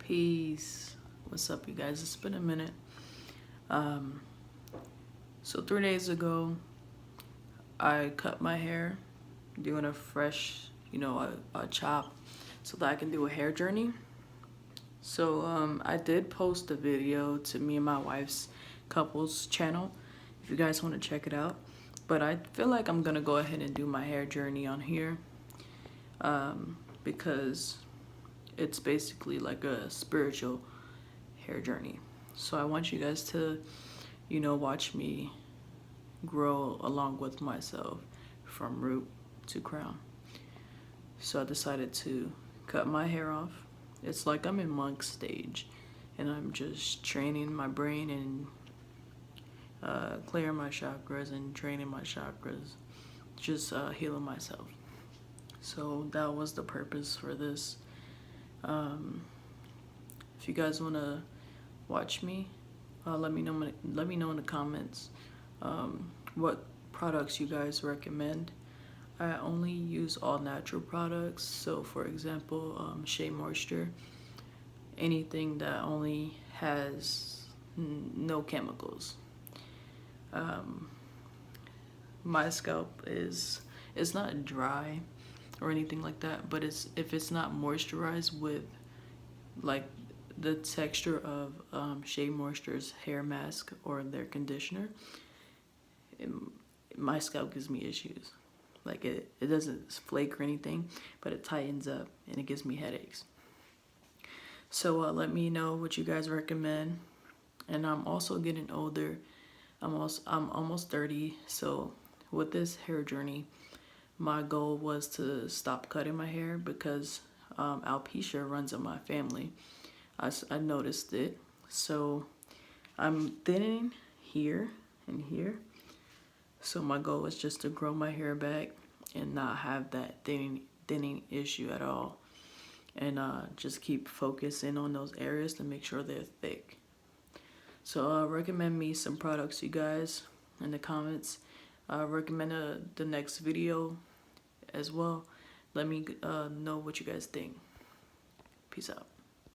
Peace. What's up, you guys? It's been a minute. So 3 days ago, I cut my hair, doing a fresh, a chop, so that I can do a hair journey. So I did post a video to me and my wife's couples channel, if you guys want to check it out. But I feel like I'm gonna go ahead and do my hair journey on here, because it's basically like a spiritual hair journey. So I want you guys to, watch me grow along with myself from root to crown. So I decided to cut my hair off. It's like I'm in monk stage, and I'm just training my brain and clearing my chakras and training my chakras, just healing myself. So that was the purpose for this. If you guys want to watch me, let me know in the comments what products you guys recommend. I only use all natural products. So for example, Shea Moisture, anything that only has no chemicals. My scalp is not dry or anything like that, but if it's not moisturized with like the texture of Shea Moisture's hair mask or their conditioner, my scalp gives me issues. Like it doesn't flake or anything, but it tightens up and it gives me headaches. So let me know what you guys recommend. And I'm also getting older. I'm almost 30. So with this hair journey, my goal was to stop cutting my hair because alopecia runs in my family. I noticed it. So I'm thinning here and here. So my goal is just to grow my hair back and not have that thinning issue at all. And just keep focusing on those areas to make sure they're thick. So recommend me some products, you guys, in the comments. Recommend the next video as well. Let me know what you guys think. Peace out.